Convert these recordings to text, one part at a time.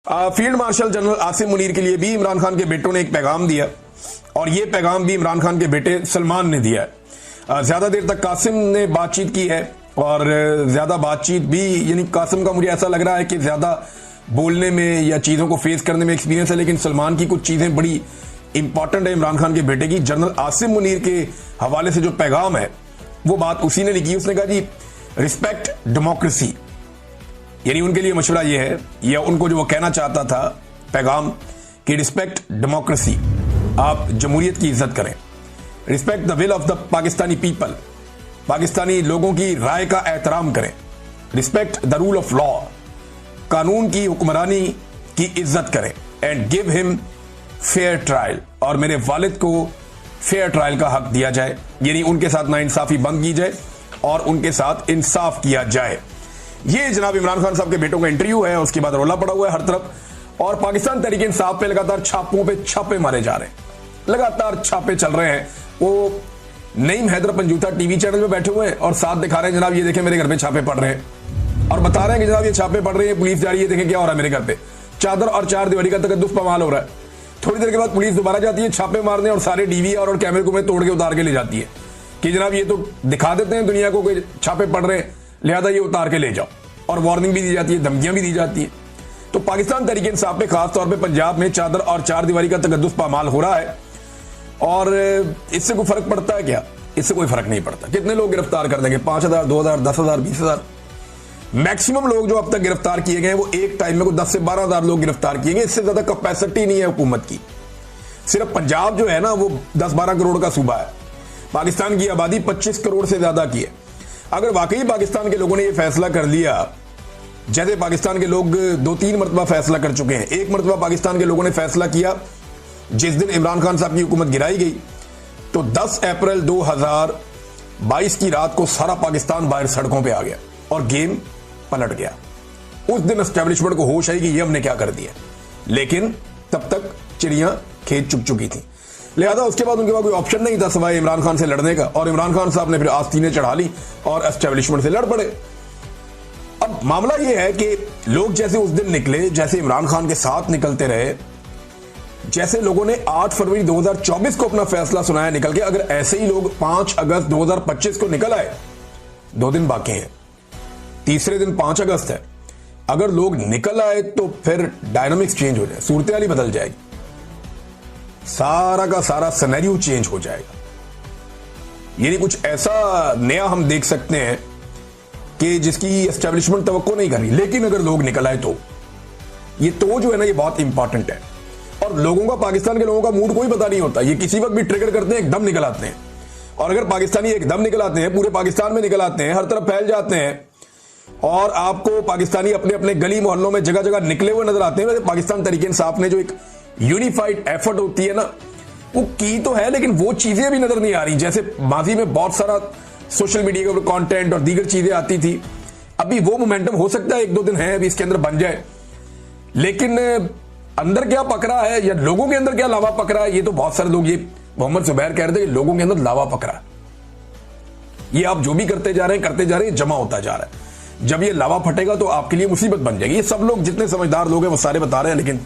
Field marshal general Asim Munir के लिए भी इमरान खान के बेटों ने एक पैगाम दिया और ये पैगाम भी इमरान खान के बेटे सलमान ने दिया है। ज्यादा देर तक कासिम ने बातचीत की है और ज्यादा बातचीत भी, यानी कासिम का मुझे ऐसा लग रहा है कि ज्यादा बोलने में या चीजों को फेस करने में एक्सपीरियंस है, लेकिन सलमान की कुछ चीजें बड़ी इंपॉर्टेंट है इमरान खान के बेटे की। जनरल आसिम मुनीर के हवाले से जो पैगाम है वो बात उसी ने लिखी। उसने कहा जी रिस्पेक्ट डेमोक्रेसी, यानी उनके लिए मशवरा ये है या उनको जो वो कहना चाहता था पैगाम कि रिस्पेक्ट डेमोक्रेसी, आप जमहूरियत की इज्जत करें। Respect the will of the Pakistani people, Pakistani लोगों की राय का एहतराम करें। Respect the rule of law, कानून की हुक्मरानी की इज्जत करें। And give him fair trial, और मेरे वालिद को फेयर ट्रायल का हक दिया जाए, यानी उनके साथ नाइंसाफी बंद की जाए और उनके साथ इंसाफ किया जाए। ये जनाब इमरान खान साहब के बेटों का इंटरव्यू है। उसके बाद रोला पड़ा हुआ है हर तरफ और पाकिस्तान तहरीक इंसाफ पे लगातार छापों पे छापे मारे जा रहे हैं, लगातार छापे चल रहे हैं। वो नईम हैदर पंजूथा टीवी चैनल में बैठे हुए हैं और साथ दिखा रहे हैं जनाब ये देखें मेरे घर पे छापे पड़ रहे हैं, और बता रहे हैं कि जनाब ये छापे पड़ रहे हैं, पुलिस जा रही है, देखें क्या हो रहा है मेरे घर पे। चादर और चार दीवारी का तकद्दुस पमाल हो रहा है। थोड़ी देर के बाद पुलिस दोबारा जाती है छापे मारने और सारे डीवीआर और कैमरे को में तोड़ के उतार के ले जाती है कि जनाब ये तो दिखा देते हैं दुनिया को कि छापे पड़ रहे हैं, लिहाजा ये उतार के ले जाओ। और वार्निंग भी दी जाती है, धमकियां भी दी जाती है। तो पाकिस्तान तहरीक इंसाफ पे खासतौर पे पंजाब में चादर और चार दीवारी का तकद्दुस पामाल हो रहा है और इससे कोई फर्क पड़ता है क्या? इससे कोई फर्क नहीं पड़ता। कितने लोग गिरफ्तार कर देंगे? 5,000, 2,000, 10,000, 20,000। मैक्सिमम लोग जो अब तक गिरफ्तार किए गए वो एक टाइम में को 10 से 12,000 लोग गिरफ्तार किए गए। इससे ज्यादा कैपेसिटी नहीं है हुकूमत की। सिर्फ पंजाब जो है ना वो 10-12 करोड़ का सूबा है। पाकिस्तान की आबादी 25 करोड़ से ज्यादा की है। अगर वाकई पाकिस्तान के लोगों ने यह फैसला कर लिया, जैसे पाकिस्तान के लोग 2-3 मरतबा फैसला कर चुके हैं। एक मरतबा पाकिस्तान के लोगों ने फैसला किया जिस दिन इमरान खान साहब की हुकूमत गिराई गई, तो 10 अप्रैल 2022 की रात को सारा पाकिस्तान बाहर सड़कों पे आ गया और गेम पलट गया। उस दिन एस्टेब्लिशमेंट को होश आई कि ये हमने क्या कर दिया, लेकिन तब तक चिड़ियां खेत चुक चुकी थी। लिहाजा उसके बाद उनके पास कोई ऑप्शन नहीं था सिवाय इमरान खान से लड़ने का, और इमरान खान साहब ने फिर आस्तीनें चढ़ा ली और एस्टेब्लिशमेंट से लड़ पड़े। अब मामला यह है कि लोग जैसे उस दिन निकले, जैसे इमरान खान के साथ निकलते रहे, जैसे लोगों ने 8 फरवरी 2024 को अपना फैसला सुनाया निकल के, अगर ऐसे ही लोग 5 अगस्त 2025 को निकल आए, 2 दिन बाकी हैं, तीसरे दिन 5 अगस्त है, अगर लोग निकल आए तो फिर डायनामिक्स चेंज हो जाए, सूरत हाल ही बदल जाएगी, सारा का सारा सिनेरियो चेंज हो जाएगा। यानी कुछ ऐसा नया हम देख सकते हैं कि जिसकी एस्टेब्लिशमेंट तवक्को नहीं कर रही। लेकिन अगर लोग निकल आए तो ये तो जो है ना ये बहुत इंपॉर्टेंट है। और लोगों का, पाकिस्तान के लोगों का मूड कोई पता नहीं होता, ये किसी वक्त भी ट्रिगर करते हैं, एकदम निकल आते हैं। और अगर पाकिस्तानी एकदम निकल आते हैं, पूरे पाकिस्तान में निकल आते हैं, हर तरफ फैल जाते हैं और आपको पाकिस्तानी अपने अपने गली मोहल्लों में जगह जगह निकले हुए नजर आते हैं। वैसे पाकिस्तान तहरीक इंसाफ ने जो एक यूनिफाइड एफर्ट होती है ना वो की तो है, लेकिन वो चीजें अभी नजर नहीं आ रही। जैसे माजी में बहुत सारा सोशल मीडिया के ऊपर कंटेंट और दीगर चीजें आती थी, अभी वो मोमेंटम हो सकता है 1-2 दिन है अभी इसके अंदर बन जाए, लेकिन अंदर क्या पक रहा है या लोगों के अंदर क्या लावा पक रहा है, ये तो बहुत सारे लोग, ये मोहम्मद जुबैर कह रहे थे कि लोगों के अंदर लावा पक रहा है। ये आप जो भी करते जा रहे हैं जमा होता जा रहा है। जब ये लावा फटेगा तो आपके लिए मुसीबत बन जाएगी। ये सब लोग जितने समझदार लोग हैं वो सारे बता रहे हैं, लेकिन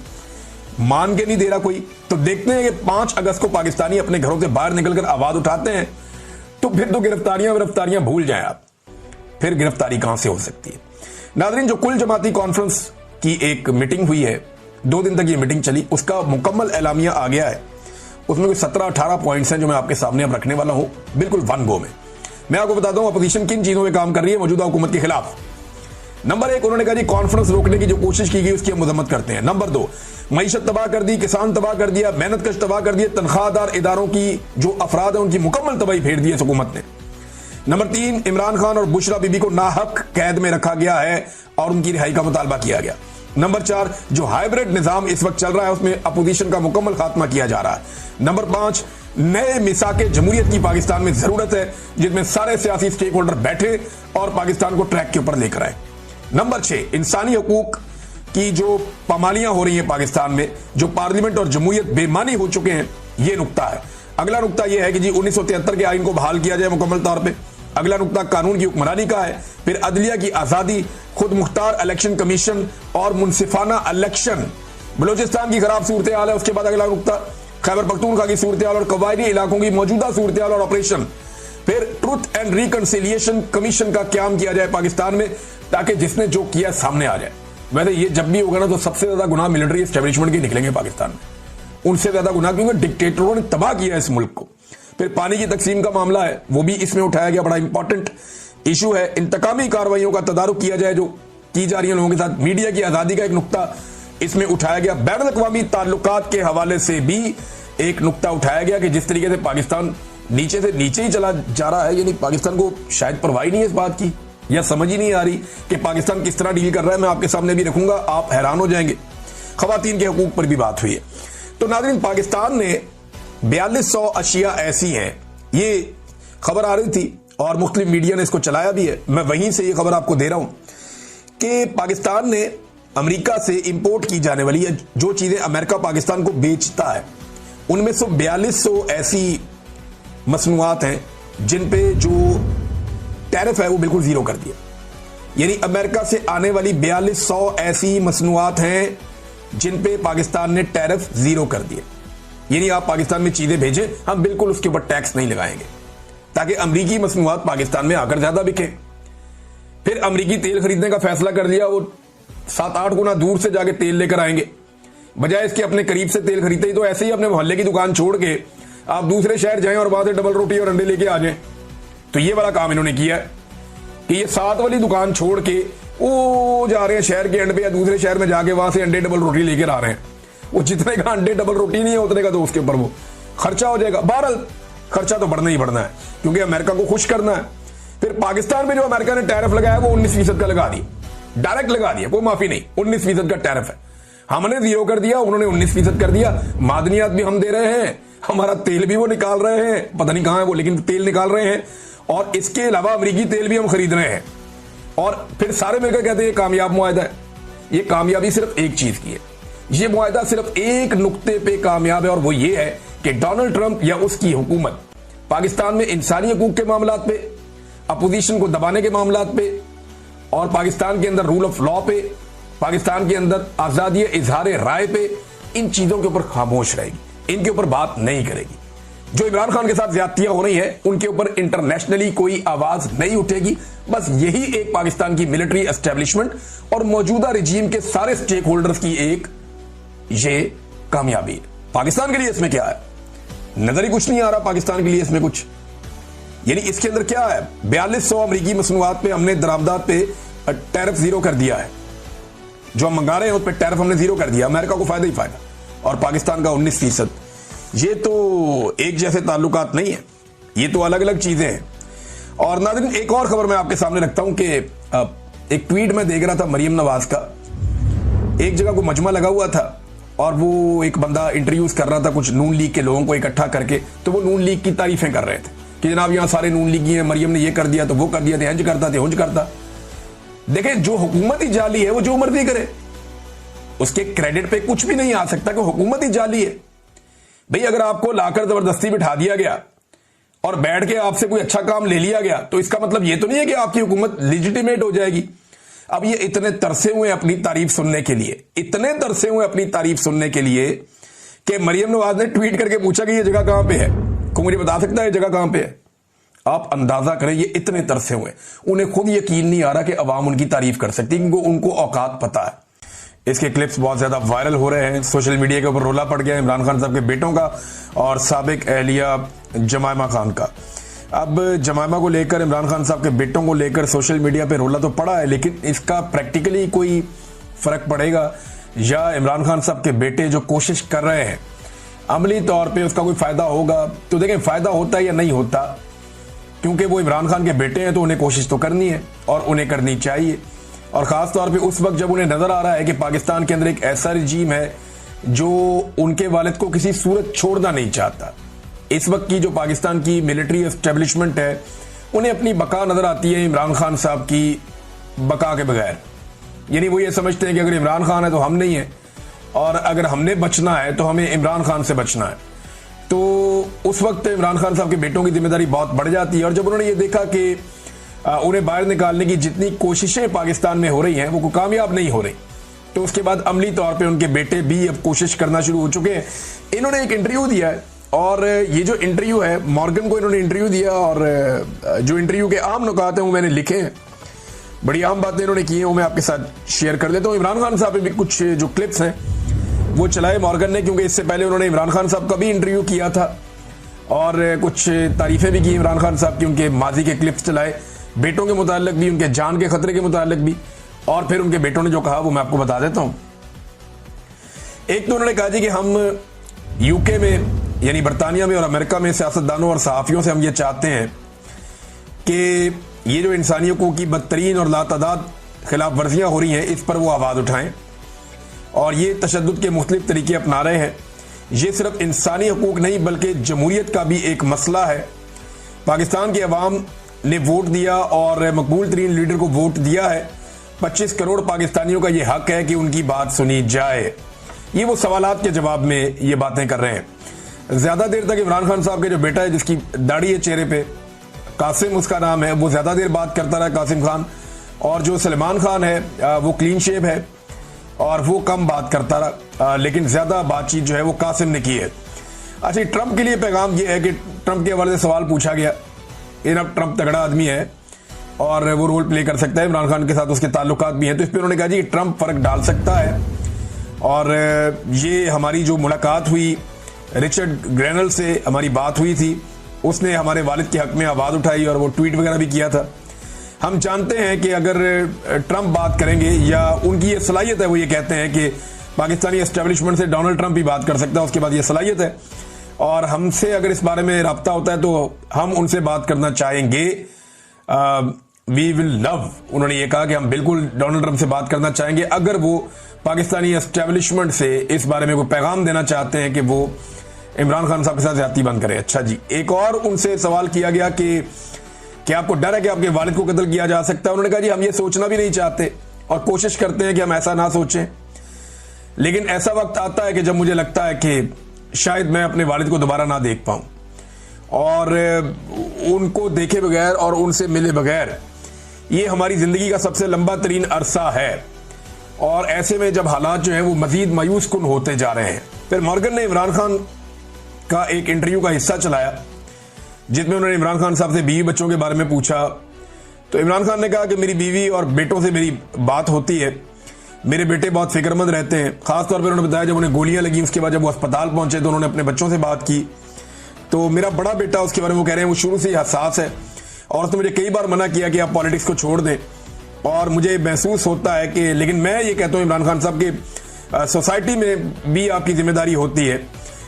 मान के नहीं दे रहा कोई। तो देखते हैं कि 5 अगस्त को पाकिस्तानी अपने घरों से बाहर निकलकर आवाज उठाते हैं तो फिर तो गिरफ्तारियां भूल जाएं आप, फिर गिरफ्तारी कहां से हो सकती है। नाज़रीन, जो कुल जमाती कॉन्फ्रेंस की एक मीटिंग हुई है, 2 दिन तक ये मीटिंग चली, उसका मुकम्मल एलामिया आ गया है। उसमें कोई 17-18 पॉइंट्स हैं जो मैं आपके सामने अब रखने वाला हूं, बिल्कुल वन गो में। मैं आपको बताता हूं अपोजिशन किन चीजों में काम कर रही है मौजूदा हुकूमत के खिलाफ। नंबर 1, उन्होंने कहा जी कॉन्फ्रेंस रोकने की जो कोशिश की गई उसकी हम मजम्मत करते हैं। नंबर 2, मईशत तबाह कर दी, किसान तबाह कर दिया, मेहनत कश तबाह कर दिया, तनख्वाहदार इदारों की जो अफराद है उनकी मुकम्मल तबाही फेर दी है हुकूमत ने। नंबर 3, इमरान खान और बुशरा बीबी को नाहक कैद में रखा गया है और उनकी रिहाई का मुतालबा किया गया। नंबर 4, जो हाइब्रिड निजाम इस वक्त चल रहा है उसमें अपोजिशन का मुकम्मल खात्मा किया जा रहा है। नंबर 5, नए मिसाके जमहूरियत की पाकिस्तान में जरूरत है जिसमें सारे सियासी स्टेक होल्डर बैठे और पाकिस्तान को ट्रैक के ऊपर लेकर आए। नंबर 6, इंसानी हकूक की जो पामालियां हो रही हैं पाकिस्तान में, जो पार्लियामेंट और जमहूरियत बेमानी हो चुके हैं, ये नुक्ता है। अगला नुक्ता यह है कि जी 1973 के आइन को बहाल किया जाए मुकम्मल तौर पे। अगला नुकता कानून की हुक्मरानी का है, फिर अदलिया की आजादी, खुद मुख्तार इलेक्शन कमीशन और मुनसिफाना इलेक्शन। बलूचिस्तान की खराब सूरत हाल है। उसके बाद अगला नुकता खैबर पख्तूनख्वा की सूरत हाल और कबायली इलाकों की मौजूदा सूरत हाल और ऑपरेशन। फिर ट्रुथ एंड रिकंसिलिएशन कमीशन का क्याम किया जाए पाकिस्तान में, ताकि जिसने जो किया सामने आ जाए। वैसे ये जब भी होगा ना तो सबसे ज्यादा गुनाह मिलिट्री एस्टेब्लिशमेंट के निकलेंगे पाकिस्तान में, उनसे ज्यादा गुनाह, क्योंकि डिक्टेटरों ने तबाह किया इस मुल्क को। फिर पानी की तकसीम का मामला है, वो भी इसमें उठाया गया, बड़ा इंपॉर्टेंट इशू है। इंतकामी कार्रवाइयों का तदारुक किया जाए जो की जा रही है लोगों के साथ। मीडिया की आजादी का एक नुकता इसमें उठाया गया। बैनुल अक़वामी ताल्लुकात के हवाले से भी एक नुकता उठाया गया कि जिस तरीके से पाकिस्तान नीचे से नीचे ही चला जा रहा है, यानी पाकिस्तान को शायद परवाह नहीं है इस बात की, या समझ ही नहीं आ रही कि पाकिस्तान किस तरह डील कर रहा है। मैं आपके सामने भी रखूंगा, आप हैरान हो जाएंगे। खवातीन के हकूक पर भी बात हुई है। तो नाज़रीन, पाकिस्तान ने 4200 अशिया ऐसी हैं, ये खबर आ रही थी और मुख्तलिफ मीडिया ने इसको चलाया भी है। मैं वहीं से ये खबर आपको दे रहा हूं कि पाकिस्तान ने अमेरिका से इंपोर्ट की जाने वाली है जो चीजें अमेरिका पाकिस्तान को बेचता है, उनमें से 4200 ऐसी मसनूआत हैं जिन पे जो टैरिफ है वो बिल्कुल जीरो कर दिया। यानी अमेरिका से आने वाली 4200 ऐसी मसनूआत हैं जिन पे पाकिस्तान ने टैरिफ जीरो कर दिए। यानी आप पाकिस्तान में चीजें भेजें, हम बिल्कुल उसके ऊपर टैक्स नहीं लगाएंगे, ताकि अमरीकी मसनूआत पाकिस्तान में आकर ज्यादा बिके। फिर अमरीकी तेल खरीदने का फैसला कर लिया, वो 7-8 गुना दूर से जाके तेल लेकर आएंगे, बजाय इसके अपने करीब से तेल खरीदते ही तो ऐसे ही अपने मोहल्ले की दुकान छोड़ के आप दूसरे शहर जाएं और वहां से डबल रोटी और अंडे लेके आ जाएं। तो ये वाला काम इन्होंने किया है कि ये 7 वाली दुकान छोड़ के वो जा रहे हैं शहर के एंड पे या दूसरे शहर में जाके वहां से अंडे डबल रोटी लेकर आ रहे हैं। वो जितने का अंडे डबल रोटी नहीं है उतने का तो उसके ऊपर वो खर्चा हो जाएगा। बहरहाल खर्चा तो बढ़ना ही बढ़ना है, क्योंकि अमेरिका को खुश करना है। फिर पाकिस्तान में जो अमेरिका ने टैरिफ लगाया वो 19% का लगा दिया, डायरेक्ट लगा दिया, कोई माफी नहीं। 19% का टैरिफ है, हमने 0 कर दिया, उन्होंने 19% कर दिया। मादनियात भी हम दे रहे हैं, हमारा तेल भी वो निकाल रहे हैं, पता नहीं कहां है वो, लेकिन तेल निकाल रहे हैं। और इसके अलावा अमेरिकी तेल भी हम खरीद रहे हैं। और फिर सारे मिलकर कहते हैं ये कामयाब मुआहदा है। ये कामयाबी सिर्फ एक चीज की है, ये मुआहदा सिर्फ एक नुक्ते पे कामयाब है, और वो ये है कि डोनाल्ड ट्रंप या उसकी हुकूमत पाकिस्तान में इंसानी हकूक के मामलात पे, अपोजिशन को दबाने के मामलात पे, और पाकिस्तान के अंदर रूल ऑफ लॉ पे, पाकिस्तान के अंदर आजादी इजहार राय पे, इन चीजों के ऊपर खामोश रहेगी, इनके ऊपर बात नहीं करेगी। जो इमरान खान के साथ ज्यादतियां हो रही है उनके ऊपर इंटरनेशनली कोई आवाज नहीं उठेगी। बस यही एक पाकिस्तान की मिलिट्री एस्टेब्लिशमेंट और मौजूदा रिजीम के सारे स्टेक होल्डर्स की एक ये कामयाबी है। पाकिस्तान के लिए इसमें क्या है, नजर ही कुछ नहीं आ रहा पाकिस्तान के लिए इसमें कुछ। यानी इसके अंदर क्या है, 4200 अमरीकी मसनूआत पे हमने दरामदात पे टैरिफ जीरो कर दिया है, जो हम मंगा रहे हैं उस पर टैरिफ हमने जीरो कर दिया। अमेरिका को फायदा ही फायदा, और पाकिस्तान का 19%। ये तो एक जैसे ताल्लुकात नहीं है, ये तो अलग अलग चीजें हैं। और नाज़रीन, एक और खबर मैं आपके सामने रखता हूं कि एक ट्वीट में देख रहा था मरियम नवाज का, एक जगह को मजमा लगा हुआ था और वो एक बंदा इंटरव्यूज कर रहा था कुछ नून लीग के लोगों को इकट्ठा करके, तो वो नून लीग की तारीफें कर रहे थे कि जनाब यहां सारे नून लीगी हैं, मरियम ने ये कर दिया तो वो कर दिया, थे हंज करता थे हुंज करता। देखें, जो हुकूमत ही जाली है वो जो मर्जी करे, उसके क्रेडिट पे कुछ भी नहीं आ सकता कि हुकूमत ही जाली है। भाई अगर आपको लाकर जबरदस्ती बिठा दिया गया और बैठ के आपसे कोई अच्छा काम ले लिया गया, तो इसका मतलब ये तो नहीं है कि आपकी हुकूमत लेजिटिमेट हो जाएगी। अब ये इतने तरसे हुए अपनी तारीफ सुनने के लिए, इतने तरसे हुए अपनी तारीफ सुनने के लिए कि मरियम नवाज ने ट्वीट करके पूछा कि ये जगह कहां पे है, को मुझे बता सकता है ये जगह कहां पे है। आप अंदाजा करें, ये इतने तरसे हुए, उन्हें खुद यकीन नहीं आ रहा कि अवाम उनकी तारीफ कर सकती, क्योंकि उनको औकात पता है। इसके क्लिप्स बहुत ज्यादा वायरल हो रहे हैं, सोशल मीडिया के ऊपर रोला पड़ गया इमरान खान साहब के बेटों का और साबिक एहलिया जमायमा खान का। अब जमायमा को लेकर, इमरान खान साहब के बेटों को लेकर सोशल मीडिया पे रोला तो पड़ा है, लेकिन इसका प्रैक्टिकली कोई फर्क पड़ेगा या इमरान खान साहब के बेटे जो कोशिश कर रहे हैं अमली तौर पे उसका कोई फायदा होगा? तो देखें, फायदा होता है या नहीं होता, क्योंकि वो इमरान खान के बेटे हैं तो उन्हें कोशिश तो करनी है और उन्हें करनी चाहिए। और खास तौर पे उस वक्त जब उन्हें नजर आ रहा है कि पाकिस्तान के अंदर एक ऐसा रिजीम है जो उनके वालिद को किसी सूरत छोड़ना नहीं चाहता। इस वक्त की जो पाकिस्तान की मिलिट्री एस्टेब्लिशमेंट है उन्हें अपनी बका नजर आती है इमरान खान साहब की बका के बगैर। यानी वो ये समझते हैं कि अगर इमरान खान है तो हम नहीं है, और अगर हमने बचना है तो हमें इमरान खान से बचना है। तो उस वक्त इमरान खान साहब के बेटों की जिम्मेदारी बहुत बढ़ जाती है। और जब उन्होंने ये देखा कि उन्हें बाहर निकालने की जितनी कोशिशें पाकिस्तान में हो रही हैं वो कामयाब नहीं हो रही, तो उसके बाद अमली तौर पे उनके बेटे भी अब कोशिश करना शुरू हो चुके हैं। इन्होंने एक इंटरव्यू दिया है, और ये जो इंटरव्यू है, मॉर्गन को इन्होंने इंटरव्यू दिया, और जो इंटरव्यू के आम नुकात हैं वो मैंने लिखे हैं, बड़ी आम बातें इन्होंने की हैं, वो मैं आपके साथ शेयर कर देता हूँ। इमरान खान साहब ने भी कुछ जो क्लिप्स हैं वो चलाए मॉर्गन ने, क्योंकि इससे पहले उन्होंने इमरान खान साहब का भी इंटरव्यू किया था और कुछ तारीफें भी की इमरान खान साहब की, उनके माजी के क्लिप्स चलाए, बेटों के मुताल्लिक भी, उनके जान के खतरे के मुताल्लिक भी, और फिर उनके बेटों ने जो कहा वो मैं आपको बता देता हूं। एक तो उन्होंने कहा जी कि हम यूके में, यानी बरतानिया में और अमेरिका में सियासतदानों और सहाफियों से हम ये चाहते हैं कि ये जो इंसानियों की बदतरीन और लातादाद खिलाफ वर्जियां हो रही हैं, इस पर वो आवाज़ उठाएं, और ये तशद्दुद के मुख्तलिफ तरीके अपना रहे हैं। ये सिर्फ इंसानी हकूक नहीं बल्कि जमहूरियत का भी एक मसला है। पाकिस्तान की अवाम ने वोट दिया और मकबूल तरीन लीडर को वोट दिया है। 25 करोड़ पाकिस्तानियों का ये हक है कि उनकी बात सुनी जाए। ये वो सवालात के जवाब में ये बातें कर रहे हैं। ज्यादा देर तक इमरान खान साहब के जो बेटा है, जिसकी दाढ़ी है चेहरे पे, कासिम उसका नाम है, वो ज्यादा देर बात करता रहा, कासिम खान, और जो सलमान खान है वो क्लीन शेव है और वो कम बात करता रहा, लेकिन ज्यादा बातचीत जो है वो कासिम ने की है। अच्छा, ट्रंप के लिए पैगाम ये है कि ट्रंप के हवाले से सवाल पूछा गया, अब ट्रंप तगड़ा आदमी है और वो रोल प्ले कर सकता है, इमरान खान के साथ उसके ताल्लुकात भी हैं, तो इस पर उन्होंने कहा जी ट्रंप फर्क डाल सकता है। और ये हमारी जो मुलाकात हुई रिचर्ड ग्रेनल से, हमारी बात हुई थी, उसने हमारे वालिद के हक में आवाज़ उठाई और वो ट्वीट वगैरह भी किया था। हम जानते हैं कि अगर ट्रंप बात करेंगे, या उनकी ये सलाहियत है, वो ये कहते हैं कि पाकिस्तानी एस्टेब्लिशमेंट से डोनाल्ड ट्रंप ही बात कर सकता है, उसके बाद ये सलाहियत है, और हमसे अगर इस बारे में रब्ता होता है तो हम उनसे बात करना चाहेंगे। वी विल लव, उन्होंने ये कहा कि हम बिल्कुल डोनाल्ड ट्रंप से बात करना चाहेंगे अगर वो पाकिस्तानी एस्टेब्लिशमेंट से इस बारे में कोई पैगाम देना चाहते हैं कि वो इमरान खान साहब के साथ ज्यादती बंद करें। अच्छा जी, एक और उनसे सवाल किया गया कि क्या आपको डर है कि आपके वालिद को कत्ल किया जा सकता है? उन्होंने कहा जी हम ये सोचना भी नहीं चाहते और कोशिश करते हैं कि हम ऐसा ना सोचें, लेकिन ऐसा वक्त आता है कि जब मुझे लगता है कि शायद मैं अपने वालिद को दोबारा ना देख पाऊं, और उनको देखे बगैर और उनसे मिले बगैर ये हमारी जिंदगी का सबसे लंबा तरीन अरसा है, और ऐसे में जब हालात जो हैं वो मजीद मायूस कुन होते जा रहे हैं। फिर मॉर्गन ने इमरान खान का एक इंटरव्यू का हिस्सा चलाया जिसमें उन्होंने इमरान खान साहब से बीवी बच्चों के बारे में पूछा। तो इमरान खान ने कहा कि मेरी बीवी और बेटों से मेरी बात होती है, मेरे बेटे बहुत फिक्रमंद रहते हैं। खासतौर पर उन्होंने बताया जब उन्हें गोलियां लगी उसके बाद जब वो अस्पताल पहुंचे तो उन्होंने अपने बच्चों से बात की। तो मेरा बड़ा बेटा, उसके बारे में वो कह रहे हैं, वो शुरू से ही हसास है और उसने मुझे कई बार मना किया कि आप पॉलिटिक्स को छोड़ दें, और मुझे महसूस होता है कि, लेकिन मैं ये कहता हूँ इमरान खान साहब की सोसाइटी में भी आपकी जिम्मेदारी होती है।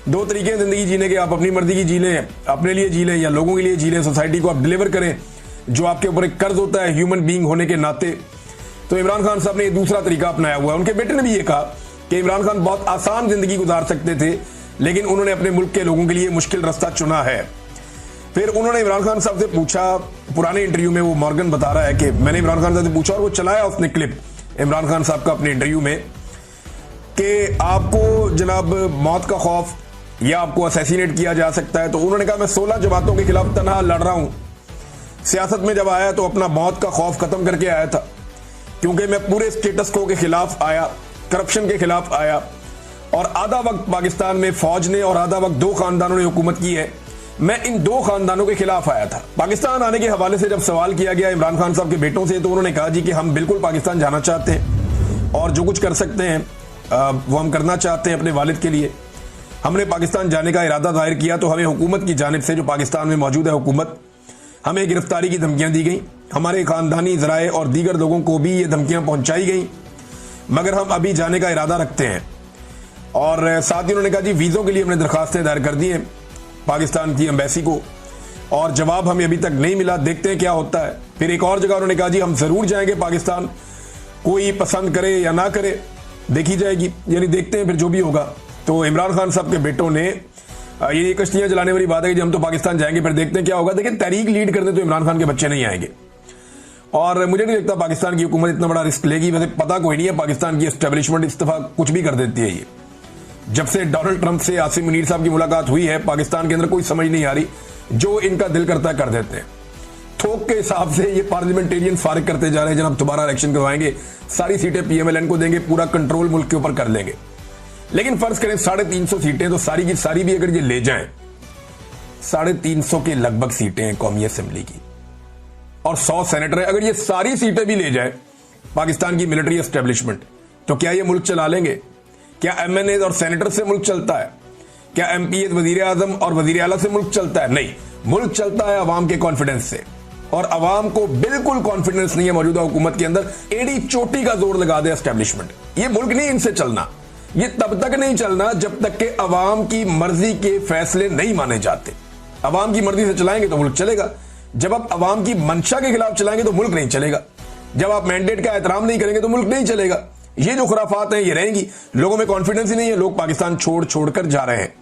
दो तरीके हैं जिंदगी जीने के, आप अपनी मर्जी की जी लें, अपने लिए जी लें, या लोगों के लिए जी लें। सोसाइटी को आप डिलीवर करें जो आपके ऊपर एक कर्ज होता है ह्यूमन बीइंग होने के नाते। तो इमरान खान साहब ने ये दूसरा तरीका अपनाया हुआ है। उनके बेटे ने भी ये कहा कि इमरान खान बहुत आसान जिंदगी गुजार सकते थे, लेकिन उन्होंने अपने मुल्क के लोगों के लिए मुश्किल रास्ता चुना है। फिर उन्होंने इमरान खान साहब से पूछा, पुराने इंटरव्यू में वो मॉर्गन बता रहा है कि मैंने इमरान खान साहब से पूछा और वो चलाया उसने क्लिप इमरान खान साहब का अपने इंटरव्यू में, कि आपको जनाब मौत का खौफ या आपको असैसिनेट किया जा सकता है। तो उन्होंने कहा मैं 16 जमातों के खिलाफ तनहा लड़ रहा हूं, सियासत में जब आया तो अपना मौत का खौफ खत्म करके आया था, क्योंकि मैं पूरे स्टेटस को के खिलाफ आया, करप्शन के खिलाफ आया, और आधा वक्त पाकिस्तान में फौज ने और आधा वक्त दो खानदानों ने हुकूमत की है, मैं इन दो खानदानों के खिलाफ आया था। पाकिस्तान आने के हवाले से जब सवाल किया गया इमरान खान साहब के बेटों से, तो उन्होंने कहा जी कि हम बिल्कुल पाकिस्तान जाना चाहते हैं और जो कुछ कर सकते हैं वो हम करना चाहते हैं अपने वालिद के लिए। हमने पाकिस्तान जाने का इरादा जाहिर किया तो हमें हुकूमत की जानिब से, जो पाकिस्तान में मौजूद है हुकूमत, हमें गिरफ्तारी की धमकियां दी गई, हमारे खानदानी ज़राए और दीगर लोगों को भी ये धमकियां पहुंचाई गई, मगर हम अभी जाने का इरादा रखते हैं। और साथ ही उन्होंने कहा जी वीज़ों के लिए हमने दरखास्तें दायर कर दी हैं पाकिस्तान की एम्बेसी को, और जवाब हमें अभी तक नहीं मिला, देखते हैं क्या होता है। फिर एक और जगह उन्होंने कहा जी हम ज़रूर जाएंगे पाकिस्तान, कोई पसंद करे या ना करे देखी जाएगी, यानी देखते हैं फिर जो भी होगा। तो इमरान खान साहब के बेटों ने ये कश्तियां जलाने वाली बात है कि हम तो पाकिस्तान जाएंगे फिर देखते हैं क्या होगा। देखिए तहरीक लीड करने तो इमरान खान के बच्चे नहीं आएंगे, और मुझे नहीं लगता पाकिस्तान की हुकूमत इतना बड़ा रिस्क लेगी। वैसे पता कोई नहीं है, पाकिस्तान की एस्टेब्लिशमेंट इस दफा कुछ भी कर देती है, ये जब से डोनाल्ड ट्रंप से आसिम मुनीर साहब की मुलाकात हुई है, पाकिस्तान के अंदर कोई समझ नहीं आ रही, जो इनका दिल करता है कर देते हैं। थोक के हिसाब से ये पार्लियामेंटेरियन फारिग करते जा रहे हैं। जनाब दोबारा इलेक्शन करवाएंगे, सारी सीटें पीएमएलएन को देंगे, पूरा कंट्रोल मुल्क के ऊपर कर लेंगे। लेकिन फर्ज करें 350 सीटें, तो सारी की सारी भी अगर ये ले जाएं, 350 के लगभग सीटें हैं कौमी असेंबली की, और 100 सेनेटर है। अगर ये सारी सीटें भी ले जाए पाकिस्तान की मिलिट्री एस्टेब्लिशमेंट, तो क्या ये मुल्क चला लेंगे? क्या एमएनए और सेनेटर से मुल्क चलता है? क्या एमपीए वजीर आजम और वजीर आला से मुल्क चलता है? नहीं, मुल्क चलता है अवाम के कॉन्फिडेंस से, और अवाम को बिल्कुल कॉन्फिडेंस नहीं है मौजूदा हुकूमत के अंदर। एड़ी चोटी का जोर लगा दे एस्टेब्लिशमेंट। ये मुल्क नहीं इनसे चलना, ये तब तक नहीं चलना जब तक के अवाम की मर्जी के फैसले नहीं माने जाते। अवाम की मर्जी से चलाएंगे तो मुल्क चलेगा, जब आप अवाम की मंशा के खिलाफ चलाएंगे तो मुल्क नहीं चलेगा, जब आप मैंडेट का एहतराम नहीं करेंगे तो मुल्क नहीं चलेगा। ये जो खुराफात हैं ये रहेंगी, लोगों में कॉन्फिडेंस ही नहीं है, लोग पाकिस्तान छोड़ छोड़कर जा रहे हैं।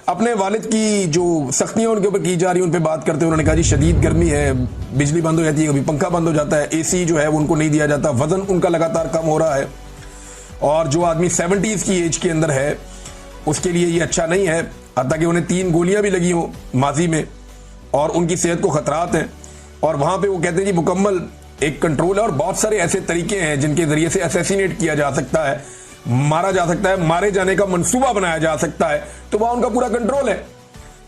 अपने वालिद की जो सख्तियां उनके ऊपर की जा रही है उन पे बात करते हुए उन्होंने कहा जी शदीद गर्मी है, बिजली बंद हो जाती है, कभी पंखा बंद हो जाता है, एसी जो है वो उनको नहीं दिया जाता, वजन उनका लगातार कम हो रहा है, और जो आदमी 70s की एज के अंदर है उसके लिए ये अच्छा नहीं है, हत्ता कि उन्हें 3 गोलियां भी लगी हो माजी में और उनकी सेहत को खतरात हैं। और वहां पे वो कहते हैं जी मुकम्मल एक कंट्रोल है, और बहुत सारे ऐसे तरीके हैं जिनके जरिए से असैसिनेट किया जा सकता है, मारा जा सकता है, मारे जाने का मंसूबा बनाया जा सकता है, तो वहां उनका पूरा कंट्रोल है।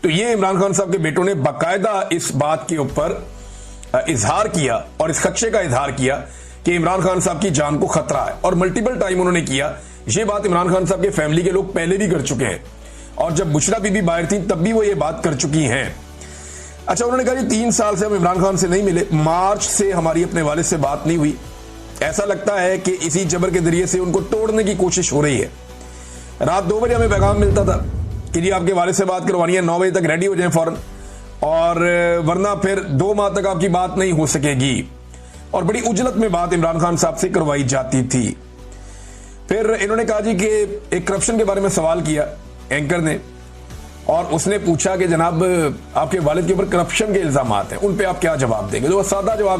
तो ये इमरान खान साहब के बेटों ने बाकायदा इस बात के ऊपर इजहार किया और इस खदशे का इजहार किया कि इमरान खान साहब की जान को खतरा है, और मल्टीपल टाइम उन्होंने किया। ये बात इमरान खान साहब के फैमिली के लोग पहले भी कर चुके हैं, और जब बुशरा बीबी बाहर थी तब भी वो ये बात कर चुकी हैं। अच्छा, उन्होंने कहा 3 साल से हम इमरान खान से नहीं मिले, मार्च से हमारी अपने वालिद से बात नहीं हुई, ऐसा लगता है कि इसी जबर के जरिए से उनको तोड़ने की कोशिश हो रही है। रात 2 बजे हमें पैगाम मिलता था कि जी आपके वालिद से बात करवानी है, 9 बजे तक रेडी हो जाएं फौरन, और वरना फिर 2 माह तक आपकी बात नहीं हो सकेगी, और बड़ी उजलत में बात इमरान खान साहब से करवाई जाती थी। फिर इन्होंने कहा जी कि एक करप्शन के बारे में सवाल किया एंकर ने, और उसने पूछा कि जनाब आपके वालिद के ऊपर करप्शन के इल्जाम हैं, उन पे आप क्या जवाब देंगे? तो वह सादा जवाब